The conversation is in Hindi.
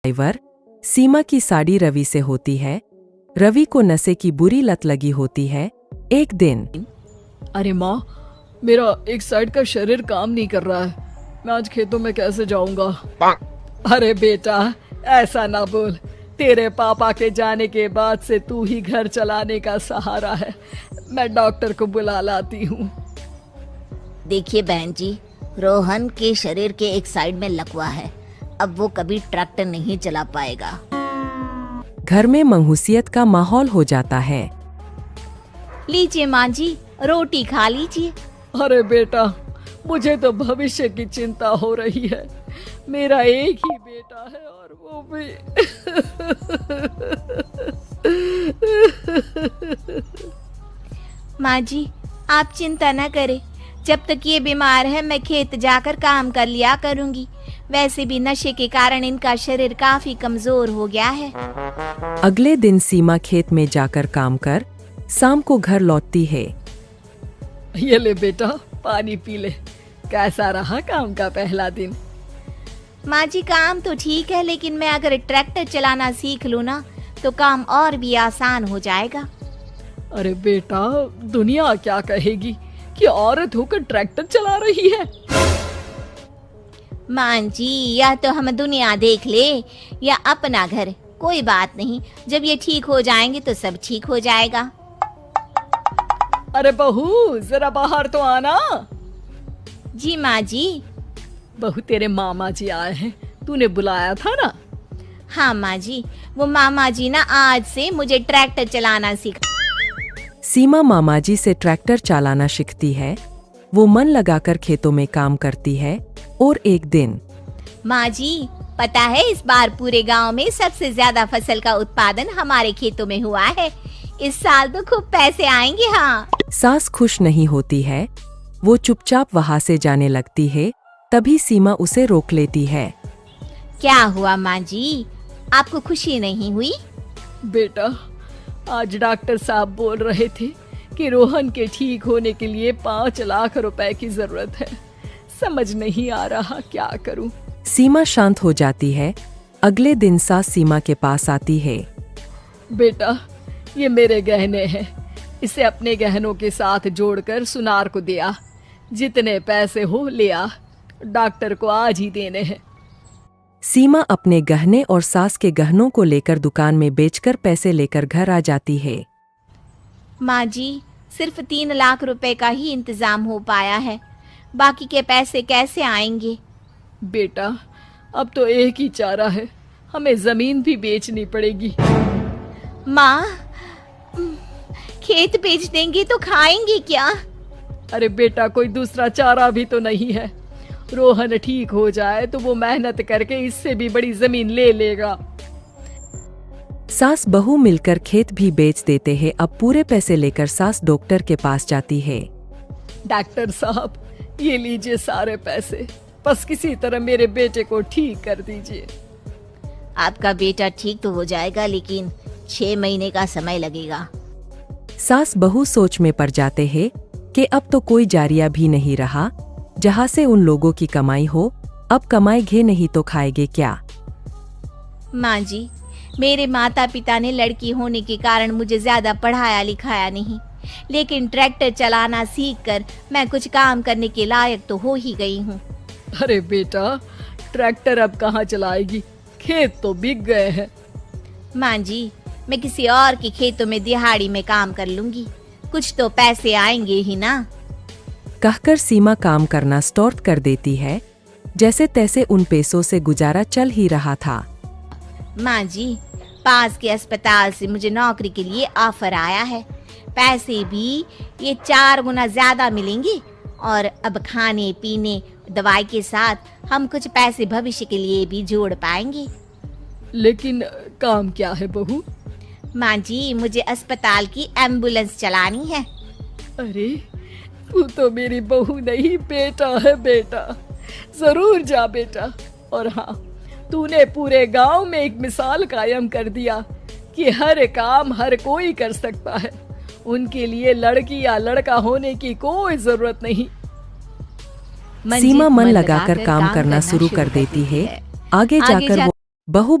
ड्राइवर सीमा की साड़ी रवि से होती है। रवि को नशे की बुरी लत लगी होती है। एक दिन अरे माँ, मेरा एक साइड का शरीर काम नहीं कर रहा है। मैं आज खेतों में कैसे जाऊंगा? अरे बेटा, ऐसा ना बोल। तेरे पापा के जाने के बाद से तू ही घर चलाने का सहारा है। मैं डॉक्टर को बुला लाती हूँ। देखिए बहन जी, रोहन के शरीर के एक साइड में लकवा है। अब वो कभी ट्रैक्टर नहीं चला पाएगा। घर में मंहूसियत का माहौल हो जाता है। लीजिए माँ जी, रोटी खा लीजिए। अरे बेटा, मुझे तो भविष्य की चिंता हो रही है। मेरा एक ही बेटा है और वो भी माँ जी, आप चिंता न करें। जब तक ये बीमार है मैं खेत जाकर काम कर लिया करूँगी। वैसे भी नशे के कारण इनका शरीर काफी कमजोर हो गया है। अगले दिन सीमा खेत में जाकर काम कर शाम को घर लौटती है। ये ले बेटा, पानी पी ले। कैसा रहा काम का पहला दिन? माँ जी, काम तो ठीक है, लेकिन मैं अगर ट्रैक्टर चलाना सीख लूँ ना तो काम और भी आसान हो जाएगा। अरे बेटा, दुनिया क्या कहेगी कि औरत होकर ट्रैक्टर चला रही है। माँ जी, या तो हम दुनिया देख ले या अपना घर, कोई बात नहीं। जब ये ठीक हो जाएंगे तो सब ठीक हो जाएगा। अरे बहू, जरा बाहर तो आना। जी माँ जी। बहू, तेरे मामा जी आए हैं, तूने बुलाया था ना? हाँ माँ जी, वो मामा जी ना आज से मुझे ट्रैक्टर चलाना सिखा। सीमा मामाजी से ट्रैक्टर चलाना सीखती है। वो मन लगाकर खेतों में काम करती है। और एक दिन माँ जी, पता है इस बार पूरे गांव में सबसे ज्यादा फसल का उत्पादन हमारे खेतों में हुआ है। इस साल तो खूब पैसे आएंगे। हाँ। सास खुश नहीं होती है। वो चुपचाप वहाँ से जाने लगती है। तभी सीमा उसे रोक लेती है। क्या हुआ माँ जी, आपको खुशी नहीं हुई? बेटा, आज डॉक्टर साहब बोल रहे थे कि रोहन के ठीक होने के लिए 5 लाख रुपए की जरूरत है। समझ नहीं आ रहा क्या करूं। सीमा शांत हो जाती है। अगले दिन सास सीमा के पास आती है। बेटा, ये मेरे गहने हैं। इसे अपने गहनों के साथ जोड़कर सुनार को दिया। जितने पैसे हो ले आ। डॉक्टर को आज ही देने हैं। सीमा अपने गहने और सास के गहनों को लेकर दुकान में बेचकर पैसे लेकर घर आ जाती है। माँ जी, सिर्फ 3 लाख रुपए का ही इंतजाम हो पाया है। बाकी के पैसे कैसे आएंगे? बेटा, अब तो एक ही चारा है, हमें जमीन भी बेचनी पड़ेगी। माँ, खेत बेच देंगे तो खाएंगे क्या? अरे बेटा, कोई दूसरा चारा भी तो नहीं है। रोहन ठीक हो जाए तो वो मेहनत करके इससे भी बड़ी जमीन ले लेगा। सास बहू मिलकर खेत भी बेच देते हैं। अब पूरे पैसे लेकर सास डॉक्टर के पास जाती है। डॉक्टर साहब, ये लीजिए सारे पैसे। बस किसी तरह मेरे बेटे को ठीक कर दीजिए। आपका बेटा ठीक तो हो जाएगा, लेकिन 6 महीने का समय लगेगा। सास बहू सोच में पड़ जाते हैं कि अब तो कोई जारिया भी नहीं रहा जहाँ से उन लोगों की कमाई हो। अब कमाएंगे नहीं तो खाएंगे क्या? माँ जी, मेरे माता पिता ने लड़की होने के कारण मुझे ज्यादा पढ़ाया लिखाया नहीं, लेकिन ट्रैक्टर चलाना सीखकर मैं कुछ काम करने के लायक तो हो ही गई हूँ। अरे बेटा, ट्रैक्टर अब कहाँ चलाएगी? खेत तो बिक गए हैं। माँ जी, मैं किसी और के खेतों में दिहाड़ी में काम कर लूंगी। कुछ तो पैसे आएंगे ही ना। कहकर सीमा काम करना स्टार्ट कर देती है। जैसे तैसे उन पैसों से गुजारा चल ही रहा था। माँ जी, पास के अस्पताल से मुझे नौकरी के लिए ऑफर आया है। पैसे भी ये 4 गुना ज्यादा मिलेंगे और अब खाने पीने दवाई के साथ हम कुछ पैसे भविष्य के लिए भी जोड़ पाएंगे। लेकिन काम क्या है बहू? माँ जी, मुझे अस्पताल की एम्बुलेंस चलानी है। अरे, तू तो मेरी बहू नहीं, बेटा है। बेटा, जरूर जा बेटा। और हाँ, तूने पूरे गांव में एक मिसाल कायम कर दिया कि हर काम हर कोई कर सकता है। उनके लिए लड़की या लड़का होने की कोई जरूरत नहीं। सीमा मन लगाकर काम करना शुरू कर देती है। आगे जाकर वो बहू